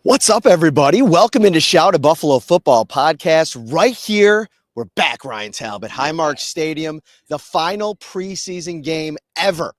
What's up, everybody? Welcome into Shout, a Buffalo football podcast. Right here, we're back, Ryan Talbot, Highmark Stadium, the final preseason game ever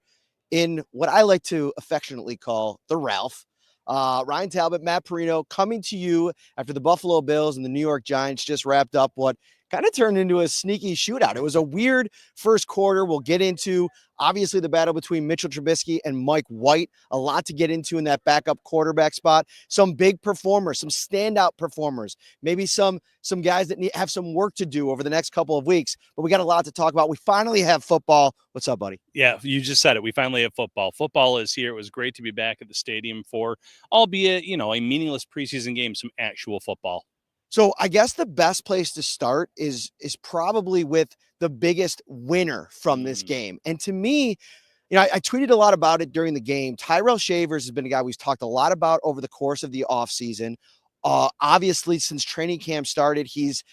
in what I like to affectionately call the Ralph. Ryan Talbot, Matt Parrino, coming to you after the Buffalo Bills and the New York Giants just wrapped up what kind of turned into a sneaky shootout. It was a weird first quarter. We'll get into, obviously, the battle between Mitchell Trubisky and Mike White. A lot to get into in that backup quarterback spot. Some big performers, some standout performers, maybe some guys that have some work to do over the next couple of weeks. But we got a lot to talk about. We finally have football. What's up, buddy? Yeah, you just said it. We finally have football. Football is here. It was great to be back at the stadium for, albeit, a meaningless preseason game, some actual football. So I guess the best place to start is probably with the biggest winner from this game. And to me, I tweeted a lot about it during the game. Tyrell Shavers has been a guy we've talked a lot about over the course of the offseason. Obviously, since training camp started, he's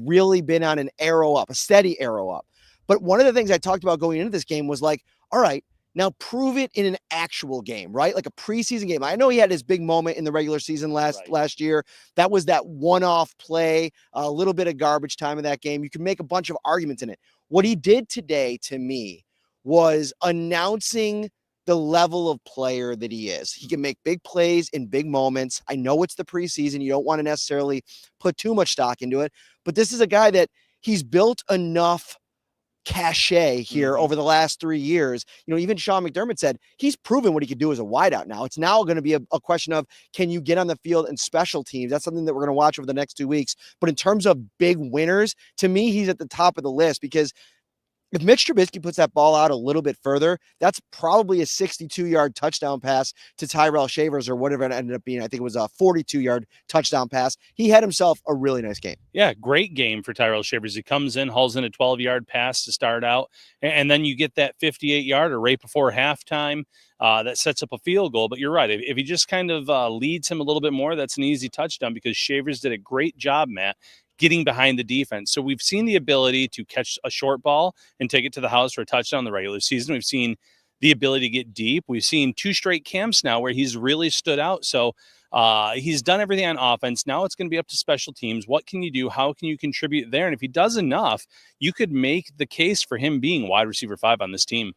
really been on an arrow up, a steady arrow up. But one of the things I talked about going into this game was like, all right, now prove it in an actual game, right? Like a preseason game. I know he had his big moment in the regular season last year. That was that one-off play, a little bit of garbage time in that game. You can make a bunch of arguments in it. What he did today, to me, was announcing the level of player that he is. He can make big plays in big moments. I know it's the preseason. You don't want to necessarily put too much stock into it, but this is a guy that he's built enough cachet here over the last 3 years. Even Sean McDermott said he's proven what he could do as a wideout now. It's now going to be a question of, can you get on the field and special teams? That's something that we're going to watch over the next 2 weeks. But in terms of big winners, to me, he's at the top of the list, because if Mitch Trubisky puts that ball out a little bit further, that's probably a 62-yard touchdown pass to Tyrell Shavers, or whatever it ended up being. I think it was a 42-yard touchdown pass. He had himself a really nice game. Yeah, great game for Tyrell Shavers. He comes in, hauls in a 12-yard pass to start out, and then you get that 58-yarder right before halftime that sets up a field goal. But you're right. If he just kind of leads him a little bit more, that's an easy touchdown, because Shavers did a great job, Matt, getting behind the defense. So we've seen the ability to catch a short ball and take it to the house for a touchdown in the regular season. We've seen the ability to get deep. We've seen 2 straight camps now where he's really stood out. So he's done everything on offense. Now it's going to be up to special teams. What can you do? How can you contribute there? And if he does enough, you could make the case for him being wide receiver 5 on this team.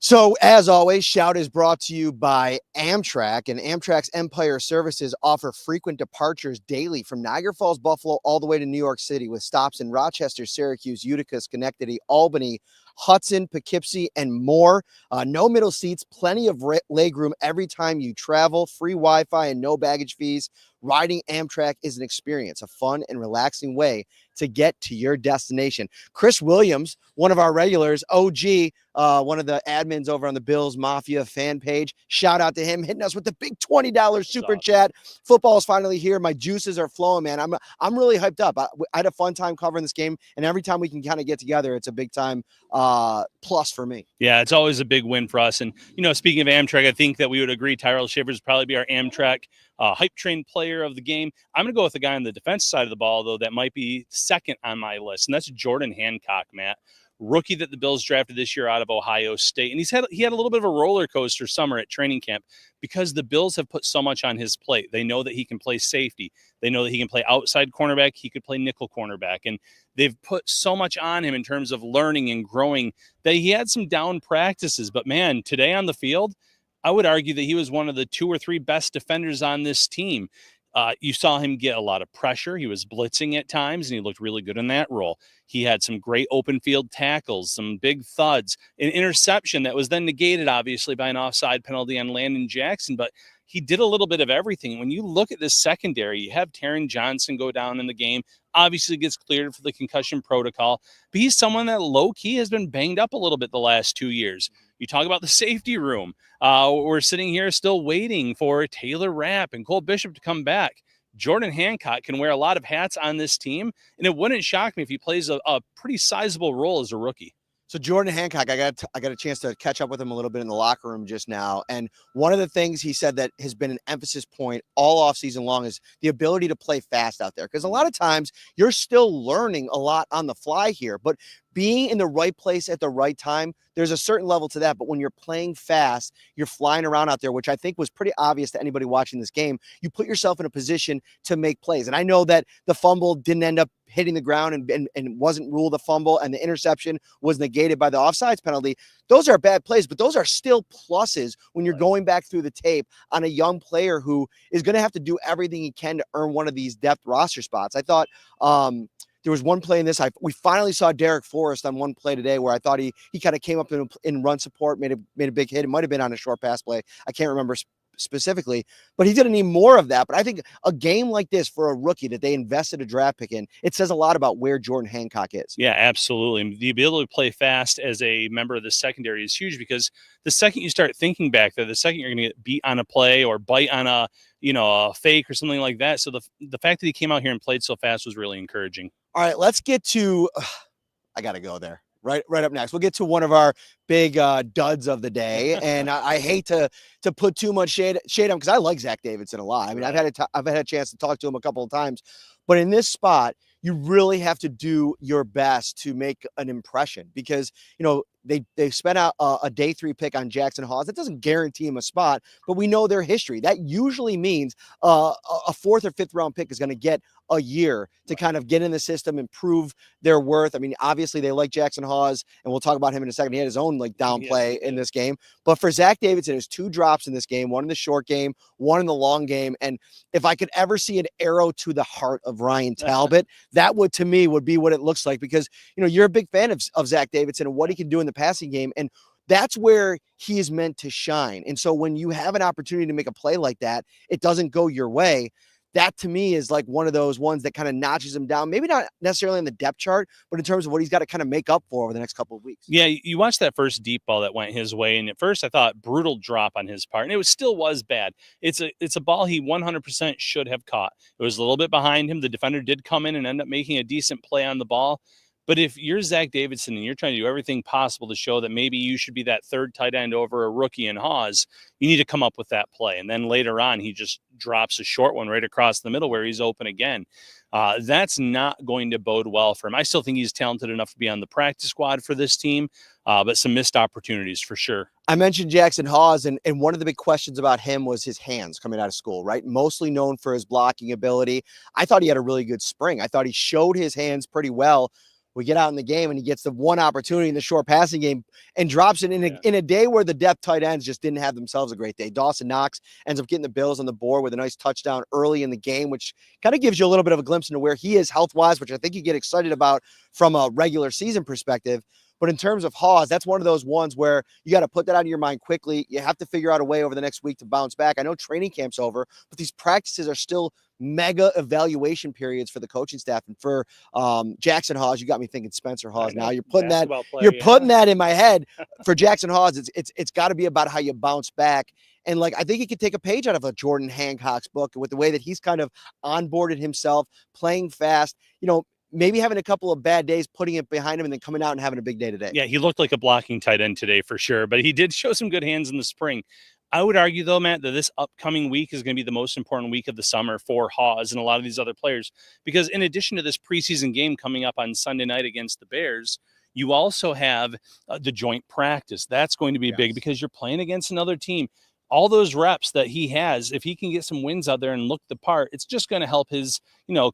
So, as always, Shout is brought to you by Amtrak, and Amtrak's Empire Services offer frequent departures daily from Niagara Falls, Buffalo, all the way to New York City, with stops in Rochester, Syracuse, Utica, Schenectady, Albany, Hudson, Poughkeepsie, and more. No middle seats, plenty of legroom every time you travel, free Wi-Fi and no baggage fees. Riding Amtrak is an experience, a fun and relaxing way to get to your destination. Chris Williams, one of our regulars, OG, one of the admins over on the Bills Mafia fan page. Shout out to him, hitting us with the big $20 super chat. Football is finally here. My juices are flowing, man. I'm really hyped up. I had a fun time covering this game, and every time we can kind of get together, it's a big time plus for me. Yeah, it's always a big win for us. And, speaking of Amtrak, I think that we would agree Tyrell Shavers would probably be our Amtrak hype train player of the game. I'm going to go with the guy on the defense side of the ball, though, that might be second on my list, and that's Jordan Hancock, Matt. Rookie that the Bills drafted this year out of Ohio State. And he had a little bit of a roller coaster summer at training camp, because the Bills have put so much on his plate. They know that he can play safety. They know that he can play outside cornerback. He could play nickel cornerback. And they've put so much on him in terms of learning and growing that he had some down practices. But, man, today on the field, I would argue that he was one of the 2 or 3 best defenders on this team. You saw him get a lot of pressure. He was blitzing at times, and he looked really good in that role. He had some great open field tackles, some big thuds, an interception that was then negated, obviously, by an offside penalty on Landon Jackson. But he did a little bit of everything. When you look at this secondary, you have Taron Johnson go down in the game, obviously gets cleared for the concussion protocol, but he's someone that low-key has been banged up a little bit the last 2 years. You talk about the safety room. We're sitting here still waiting for Taylor Rapp and Cole Bishop to come back. Jordan Hancock can wear a lot of hats on this team, and it wouldn't shock me if he plays a pretty sizable role as a rookie. So Jordan Hancock, I got a chance to catch up with him a little bit in the locker room just now. And one of the things he said that has been an emphasis point all offseason long is the ability to play fast out there. Because a lot of times you're still learning a lot on the fly here. But being in the right place at the right time, there's a certain level to that. But when you're playing fast, you're flying around out there, which I think was pretty obvious to anybody watching this game. You put yourself in a position to make plays. And I know that the fumble didn't end up hitting the ground and wasn't ruled a fumble, and the interception was negated by the offsides penalty. Those are bad plays, but those are still pluses when you're going back through the tape on a young player who is going to have to do everything he can to earn one of these depth roster spots. I thought there was one play in this. We finally saw Derek Forrest on one play today where I thought he kind of came up in run support, made a big hit. It might have been on a short pass play. I can't remember specifically, but he's going to need more of that. But I think a game like this for a rookie that they invested a draft pick in, it says a lot about where Jordan Hancock is. Yeah, absolutely. The ability to play fast as a member of the secondary is huge, because the second you start thinking back there, the second you're going to get beat on a play or bite on a fake or something like that. So the fact that he came out here and played so fast was really encouraging. All right, let's get to I got to go there. Right up next. We'll get to one of our big duds of the day, and I hate to put too much shade on, because I like Zach Davidson a lot. I mean, right. I've had a chance to talk to him a couple of times, but in this spot, you really have to do your best to make an impression, because they spent out a day 3 pick on Jackson Hawes. That doesn't guarantee him a spot, but we know their history. That usually means a 4th or 5th round pick is going to get a year to kind of get in the system and prove their worth. I mean, obviously they like Jackson Hawes, and we'll talk about him in a second. He had his own down play in this game, but for Zach Davidson, there's 2 drops in this game, one in the short game, one in the long game. And if I could ever see an arrow to the heart of Ryan Talbot, that would, to me, would be what it looks like, because you're a big fan of Zach Davidson and what he can do in the passing game, and that's where he is meant to shine. And so when you have an opportunity to make a play like that, it doesn't go your way. That, to me, is like one of those ones that kind of notches him down, maybe not necessarily on the depth chart, but in terms of what he's got to kind of make up for over the next couple of weeks. Yeah, you watched that first deep ball that went his way, and at first I thought brutal drop on his part, and it still was bad. It's a ball he 100% should have caught. It was a little bit behind him. The defender did come in and end up making a decent play on the ball. But if you're Zach Davidson and you're trying to do everything possible to show that maybe you should be that third tight end over a rookie in Hawes, you need to come up with that play. And then later on, he just drops a short one right across the middle where he's open again. That's not going to bode well for him. I still think he's talented enough to be on the practice squad for this team, but some missed opportunities for sure. I mentioned Jackson Hawes, and one of the big questions about him was his hands coming out of school, right? Mostly known for his blocking ability. I thought he had a really good spring. I thought he showed his hands pretty well. We get out in the game and he gets the one opportunity in the short passing game and drops it in a day where the depth tight ends just didn't have themselves a great day. Dawson Knox ends up getting the Bills on the board with a nice touchdown early in the game, which kind of gives you a little bit of a glimpse into where he is health-wise, which I think you get excited about from a regular season perspective. But in terms of Hawes, that's one of those ones where you got to put that out of your mind quickly. You have to figure out a way over the next week to bounce back. I know training camp's over, but these practices are still mega evaluation periods for the coaching staff. And for Jackson Hawes, you got me thinking Spencer Hawes. Now you're putting putting that in my head. For Jackson Hawes, it's got to be about how you bounce back. And I think he could take a page out of a Jordan Hancock's book with the way that he's kind of onboarded himself, playing fast. Maybe having a couple of bad days, putting it behind him, and then coming out and having a big day today. Yeah, he looked like a blocking tight end today for sure, but he did show some good hands in the spring. I would argue, though, Matt, that this upcoming week is going to be the most important week of the summer for Hawes and a lot of these other players, because in addition to this preseason game coming up on Sunday night against the Bears, you also have the joint practice. That's going to be big because you're playing against another team. All those reps that he has, if he can get some wins out there and look the part, it's just going to help his,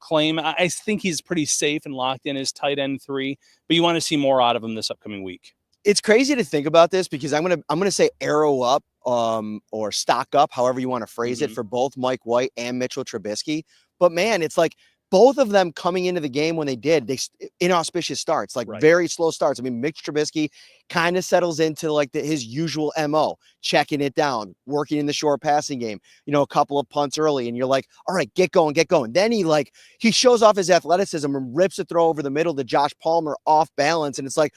claim. I think he's pretty safe and locked in as tight end 3, but you want to see more out of him this upcoming week. It's crazy to think about this because I'm gonna say arrow up or stock up, however you want to phrase it, for both Mike White and Mitchell Trubisky. But man, it's like both of them coming into the game when they did, they inauspicious starts, very slow starts. I mean, Mitch Trubisky kind of settles into his usual MO, checking it down, working in the short passing game, a couple of punts early, and you're like, all right, get going. Then he shows off his athleticism and rips a throw over the middle to Josh Palmer off balance. And it's like,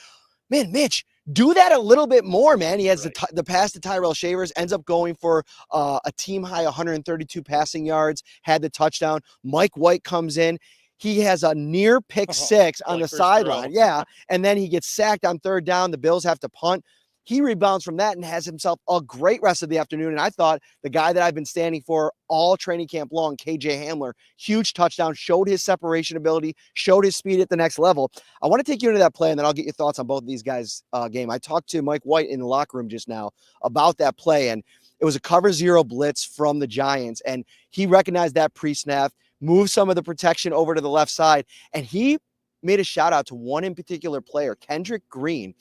man, Mitch, do that a little bit more, man. He has the pass to Tyrell Shavers, ends up going for a team high 132 passing yards, had the touchdown. Mike White comes in. He has a near pick 6 on the sideline. Yeah. And then he gets sacked on 3rd down. The Bills have to punt. He rebounds from that and has himself a great rest of the afternoon. And I thought the guy that I've been standing for all training camp long, KJ Hamler, huge touchdown, showed his separation ability, showed his speed at the next level. I want to take you into that play, and then I'll get your thoughts on both of these guys' game. I talked to Mike White in the locker room just now about that play, and it was a cover zero blitz from the Giants, and he recognized that pre-snap, moved some of the protection over to the left side, and he made a shout out to one in particular player, Kendrick Green,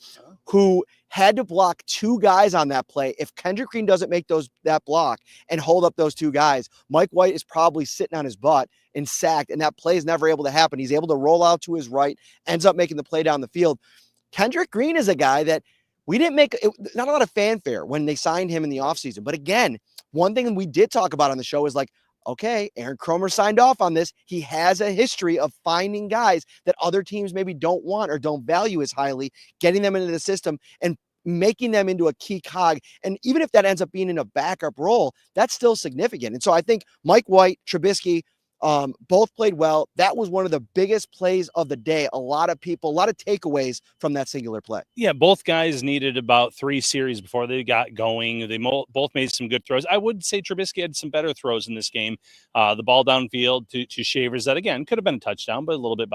who had to block two guys on that play. If Kendrick Green doesn't make that block and hold up those two guys, Mike White is probably sitting on his butt and sacked, and that play is never able to happen. He's able to roll out to his right, ends up making the play down the field. Kendrick Green is a guy that we didn't make not a lot of fanfare when they signed him in the offseason. But again, one thing we did talk about on the show is like, okay, Aaron Cromer signed off on this. He has a history of finding guys that other teams maybe don't want or don't value as highly, getting them into the system and making them into a key cog. And even if that ends up being in a backup role, that's still significant. And so I think Mike White, Trubisky, both played well. That was one of the biggest plays of the day. A lot of takeaways from that singular play. Yeah, both guys needed about 3 series before they got going. They both made some good throws. I would say Trubisky had some better throws in this game. The ball downfield to Shavers that, again, could have been a touchdown, but a little bit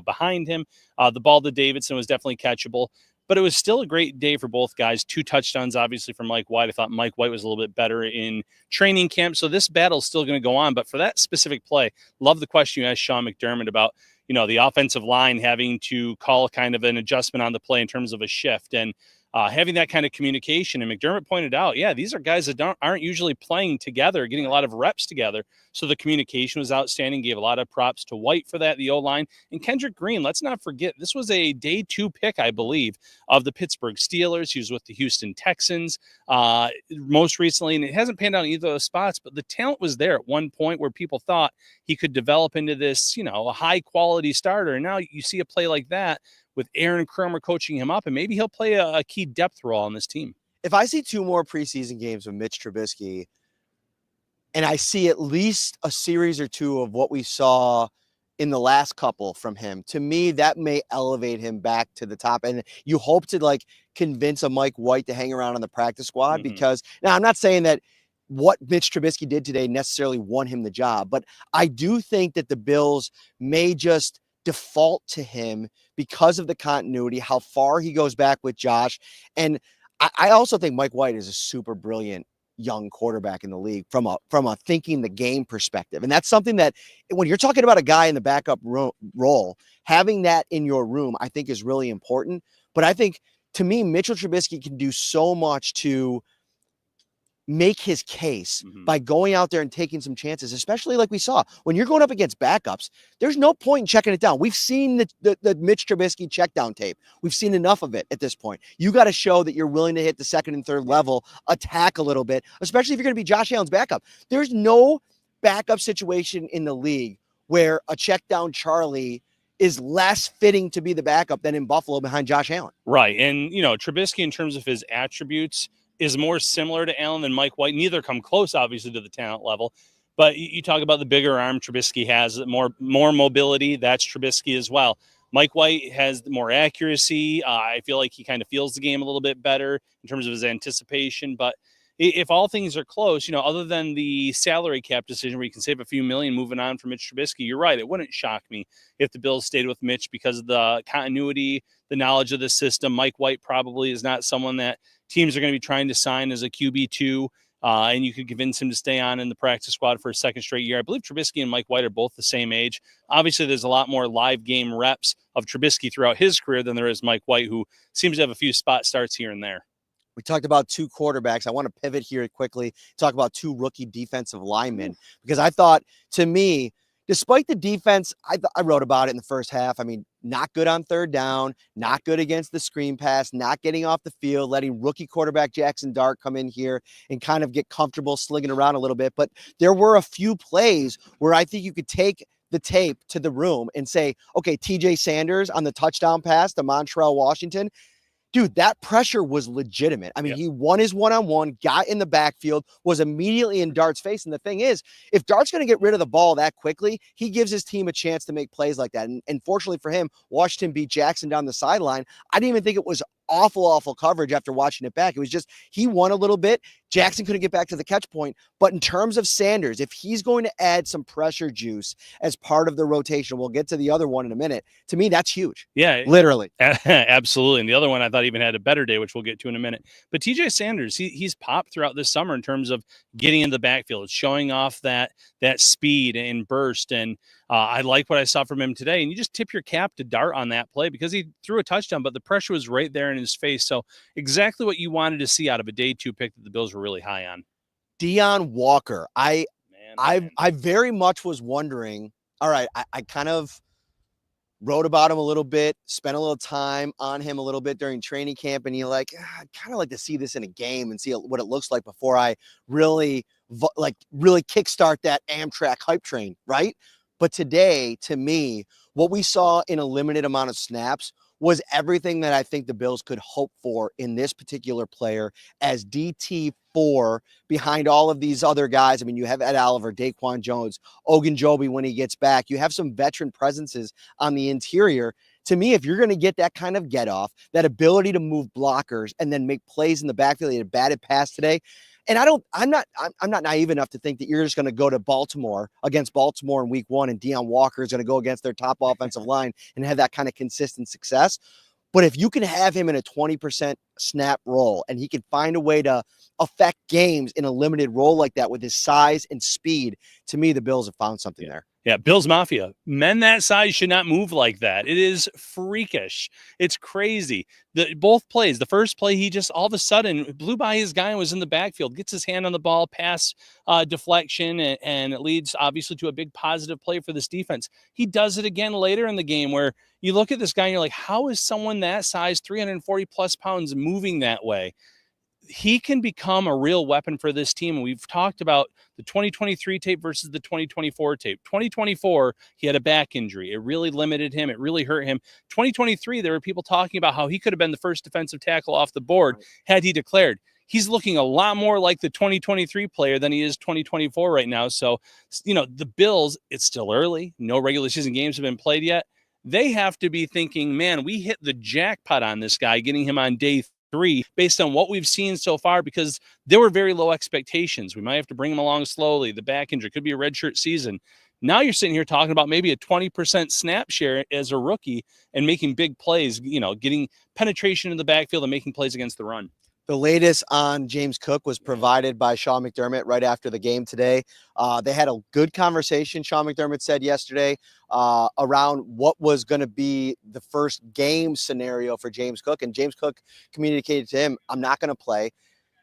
behind him. The ball to Davidson was definitely catchable. But it was still a great day for both guys. 2 touchdowns, obviously, from Mike White. I thought Mike White was a little bit better in training camp. So this battle's still going to go on. But for that specific play, love the question you asked Sean McDermott about, the offensive line having to call kind of an adjustment on the play in terms of a shift. And having that kind of communication. And McDermott pointed out, these are guys that aren't usually playing together, getting a lot of reps together. So the communication was outstanding, gave a lot of props to White for that, the O-line. And Kendrick Green, let's not forget, this was a day 2 pick, I believe, of the Pittsburgh Steelers. He was with the Houston Texans most recently, and it hasn't panned out in either of those spots, but the talent was there at one point where people thought he could develop into this, a high-quality starter. And now you see a play like that with Aaron Cromer coaching him up, and maybe he'll play a key depth role on this team. If I see 2 more preseason games with Mitch Trubisky, and I see at least a series or 2 of what we saw in the last couple from him, to me, that may elevate him back to the top. And you hope to convince a Mike White to hang around on the practice squad, because now I'm not saying that what Mitch Trubisky did today necessarily won him the job, but I do think that the Bills may just default to him because of the continuity, how far he goes back with Josh. And I also think Mike White is a super brilliant young quarterback in the league from a thinking the game perspective. And that's something that when you're talking about a guy in the backup role, having that in your room, I think is really important. But I think, to me, Mitchell Trubisky can do so much to make his case by going out there and taking some chances, especially like we saw when you're going up against backups. There's no point in checking it down. We've seen the Mitch Trubisky check down tape. We've seen enough of it at this point. You got to show that you're willing to hit the second and third level, attack a little bit, especially if you're going to be Josh Allen's backup. There's no backup situation in the league where a check down Charlie is less fitting to be the backup than in Buffalo behind Josh Allen. Right. And, Trubisky, in terms of his attributes, is more similar to Allen than Mike White. Neither come close, obviously, to the talent level. But you talk about the bigger arm Trubisky has, more mobility. That's Trubisky as well. Mike White has more accuracy. I feel like he kind of feels the game a little bit better in terms of his anticipation. But if all things are close, other than the salary cap decision where you can save a few million moving on from Mitch Trubisky, you're right. It wouldn't shock me if the Bills stayed with Mitch because of the continuity, the knowledge of the system. Mike White probably is not someone that teams are going to be trying to sign as a QB2, and you could convince him to stay on in the practice squad for a second straight year. I believe Trubisky and Mike White are both the same age. Obviously, there's a lot more live game reps of Trubisky throughout his career than there is Mike White, who seems to have a few spot starts here and there. We talked about 2 quarterbacks. I want to pivot here quickly, talk about 2 rookie defensive linemen, because I thought, to me, despite the defense, I wrote about it in the first half. I mean, not good on third down, not good against the screen pass, not getting off the field, letting rookie quarterback Jackson Dart come in here and kind of get comfortable slinging around a little bit. But there were a few plays where I think you could take the tape to the room and say, okay, TJ Sanders on the touchdown pass to Montrell Washington, dude, that pressure was legitimate. I mean, He won his one-on-one, got in the backfield, was immediately in Dart's face. And the thing is, if Dart's going to get rid of the ball that quickly, he gives his team a chance to make plays like that. And fortunately for him, Washington beat Jackson down the sideline. I didn't even think it was awful coverage after watching it back. It was just, he won a little bit. Jackson couldn't get back to the catch point. But in terms of Sanders, if he's going to add some pressure juice as part of the rotation, we'll get to the other one in a minute. To me, that's huge. Yeah, literally. Absolutely. And the other one I thought even had a better day, which we'll get to in a minute. But TJ Sanders, he's popped throughout this summer in terms of getting in the backfield, showing off that speed and burst. And I like what I saw from him today. And you just tip your cap to Dart on that play because he threw a touchdown, but the pressure was right there in his face. So exactly what you wanted to see out of a day 2 pick that the Bills were really high on. Deion Walker. I very much was wondering, all right, I kind of wrote about him a little bit, spent a little time on him a little bit during training camp, and you're like, I'd kind of like to see this in a game and see what it looks like before I really kickstart that Amtrak hype train, right? But today, to me, what we saw in a limited amount of snaps was everything that I think the Bills could hope for in this particular player as DT4 behind all of these other guys. I mean, you have Ed Oliver, Daquan Jones, Ogunjobi when he gets back. You have some veteran presences on the interior. To me, if you're going to get that kind of get off, that ability to move blockers and then make plays in the backfield, he had a batted pass today. And I'm not naive enough to think that you're just going to go to Baltimore against Baltimore in week 1 and Deion Walker is going to go against their top offensive line and have that kind of consistent success. But if you can have him in a 20% snap role and he can find a way to affect games in a limited role like that with his size and speed, to me, the Bills have found something there. Yeah, Bills Mafia. Men that size should not move like that. It is freakish. It's crazy. Both plays. The first play, he just all of a sudden blew by his guy and was in the backfield, gets his hand on the ball, pass deflection, and it leads obviously to a big positive play for this defense. He does it again later in the game where you look at this guy and you're like, how is someone that size, 340 plus pounds, moving that way? He can become a real weapon for this team. We've talked about the 2023 tape versus the 2024 tape. 2024, he had a back injury. It really limited him. It really hurt him. 2023, there were people talking about how he could have been the first defensive tackle off the board had he declared. He's looking a lot more like the 2023 player than he is 2024 right now. So, the Bills, it's still early. No regular season games have been played yet. They have to be thinking, man, we hit the jackpot on this guy, getting him on day 3 based on what we've seen so far, because there were very low expectations. We might have to bring him along slowly. The back injury could be a redshirt season. Now you're sitting here talking about maybe a 20% snap share as a rookie and making big plays, getting penetration in the backfield and making plays against the run. The latest on James Cook was provided by Sean McDermott right after the game today. They had a good conversation, Sean McDermott said yesterday, around what was going to be the first game scenario for James Cook. And James Cook communicated to him, I'm not going to play.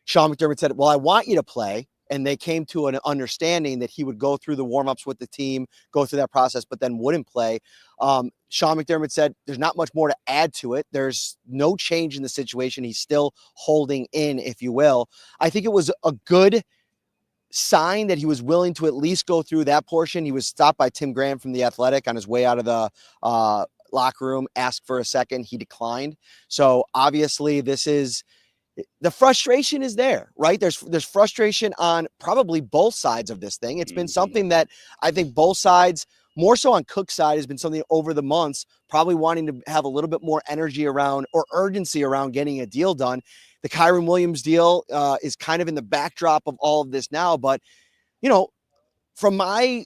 Sean McDermott said, well, I want you to play. And they came to an understanding that he would go through the warmups with the team, go through that process, but then wouldn't play. Sean McDermott said there's not much more to add to it. There's no change in the situation. He's still holding in, if you will. I think it was a good sign that he was willing to at least go through that portion. He was stopped by Tim Graham from The Athletic on his way out of the locker room, asked for a second. He declined. So obviously the frustration is there, right? There's frustration on probably both sides of this thing. It's been something that I think both sides, more so on Cook's side, has been something over the months, probably wanting to have a little bit more energy around or urgency around getting a deal done. The Kyren Williams deal is kind of in the backdrop of all of this now. But, from my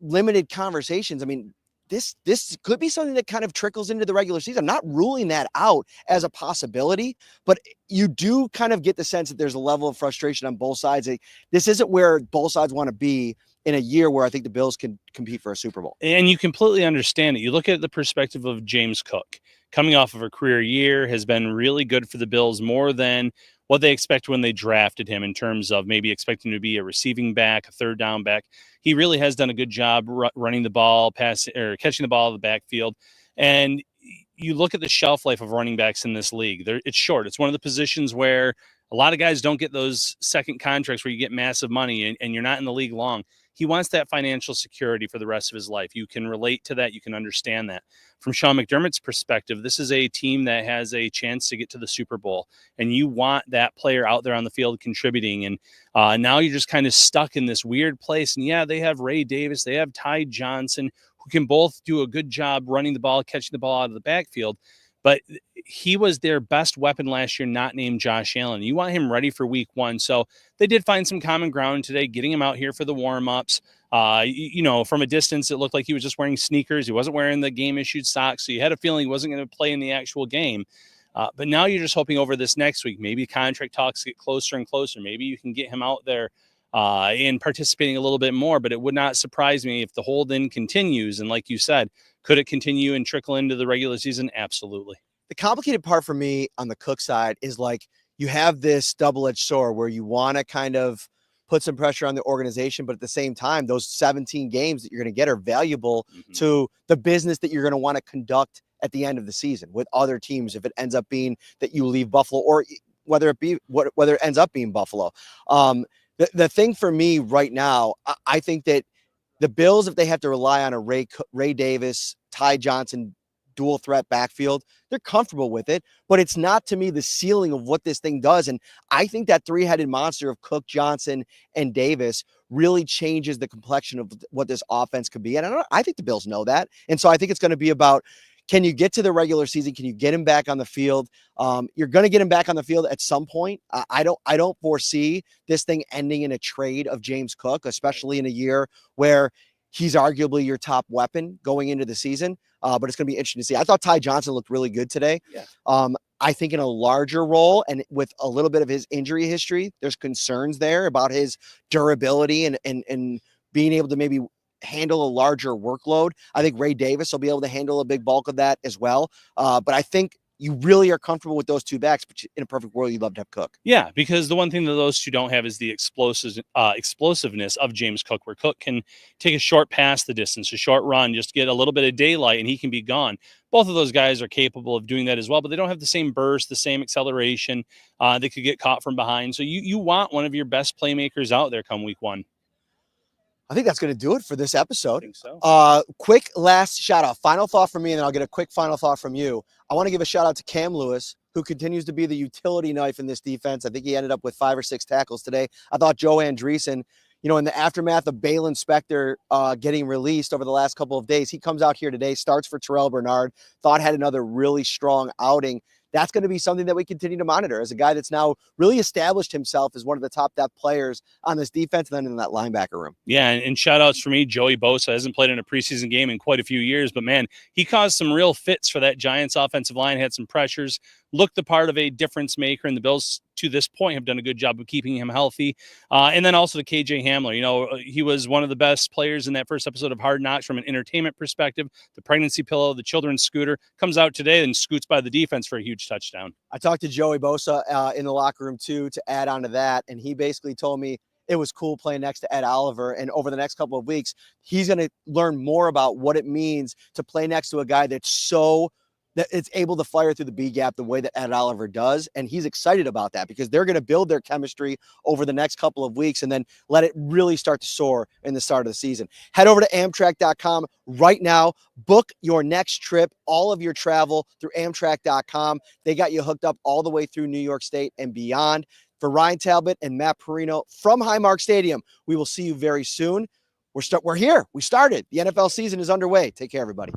limited conversations, I mean, this could be something that kind of trickles into the regular season. I'm not ruling that out as a possibility, but you do kind of get the sense that there's a level of frustration on both sides. This isn't where both sides want to be in a year where I think the Bills can compete for a Super Bowl. And you completely understand it. You look at the perspective of James Cook coming off of a career year, has been really good for the Bills, more than what they expect when they drafted him in terms of maybe expecting to be a receiving back, a third down back. He really has done a good job running the ball, catching the ball in the backfield. And you look at the shelf life of running backs in this league. It's short. It's one of the positions where a lot of guys don't get those second contracts where you get massive money and you're not in the league long. He wants that financial security for the rest of his life. You can relate to that. You can understand that. From Sean McDermott's perspective, this is a team that has a chance to get to the Super Bowl, and you want that player out there on the field contributing. And now you're just kind of stuck in this weird place. And yeah, they have Ray Davis, they have Ty Johnson, who can both do a good job running the ball, catching the ball out of the backfield. but he was their best weapon last year, not named Josh Allen. You want him ready for week 1. So they did find some common ground today, getting him out here for the warm-ups. From a distance, it looked like he was just wearing sneakers. He wasn't wearing the game-issued socks, so you had a feeling he wasn't going to play in the actual game. But now you're just hoping over this next week, maybe contract talks get closer and closer. Maybe you can get him out there and participating a little bit more. But it would not surprise me if the hold-in continues. And like you said, could it continue and trickle into the regular season? Absolutely. The complicated part for me on the Cook side is like you have this double-edged sword where you want to kind of put some pressure on the organization, but at the same time, those 17 games that you're going to get are valuable to the business that you're going to want to conduct at the end of the season with other teams. If it ends up being that you leave Buffalo, or whether it ends up being Buffalo. The thing for me right now, I think that the Bills, if they have to rely on a Ray Davis, Ty Johnson dual threat backfield, they're comfortable with it, but it's not, to me, the ceiling of what this thing does. And I think that three-headed monster of Cook, Johnson, and Davis really changes the complexion of what this offense could be. And I think the Bills know that. And so I think it's going to be about, can you get to the regular season? Can you get him back on the field? You're going to get him back on the field at some point. I don't foresee this thing ending in a trade of James Cook, especially in a year where he's arguably your top weapon going into the season. But it's going to be interesting to see. I thought Ty Johnson looked really good today. Yeah. I think in a larger role and with a little bit of his injury history, there's concerns there about his durability and being able to maybe handle a larger workload. I think Ray Davis will be able to handle a big bulk of that as well. But I think you really are comfortable with those two backs, but in a perfect world, you'd love to have Cook. Yeah, because the one thing that those two don't have is the explosiveness of James Cook, where Cook can take a short pass the distance, a short run, just get a little bit of daylight, and he can be gone. Both of those guys are capable of doing that as well, but they don't have the same burst, the same acceleration. They could get caught from behind. So you want one of your best playmakers out there come week 1. I think that's going to do it for this episode. I think so. Quick last shout out. Final thought from me, and then I'll get a quick final thought from you. I want to give a shout out to Cam Lewis, who continues to be the utility knife in this defense. I think he ended up with 5 or 6 tackles today. I thought Joe Andreessen, in the aftermath of Balin Spector getting released over the last couple of days, he comes out here today, starts for Terrell Bernard, thought had another really strong outing. That's going to be something that we continue to monitor as a guy that's now really established himself as one of the top depth players on this defense and then in that linebacker room. Yeah, and shout outs for me, Joey Bosa hasn't played in a preseason game in quite a few years, but man, he caused some real fits for that Giants offensive line, had some pressures, looked the part of a difference maker, and the Bills to this point have done a good job of keeping him healthy. And then also to KJ Hamler, he was one of the best players in that first episode of Hard Knocks from an entertainment perspective. The pregnancy pillow, the children's scooter, comes out today and scoots by the defense for a huge touchdown. I talked to Joey Bosa in the locker room too, to add on to that. And he basically told me it was cool playing next to Ed Oliver. And over the next couple of weeks, he's going to learn more about what it means to play next to a guy that it's able to fire through the B gap the way that Ed Oliver does. And he's excited about that because they're going to build their chemistry over the next couple of weeks and then let it really start to soar in the start of the season. Head over to Amtrak.com right now. Book your next trip, all of your travel through Amtrak.com. They got you hooked up all the way through New York State and beyond. For Ryan Talbot and Matt Parrino from Highmark Stadium, we will see you very soon. We're here. We started. The NFL season is underway. Take care, everybody.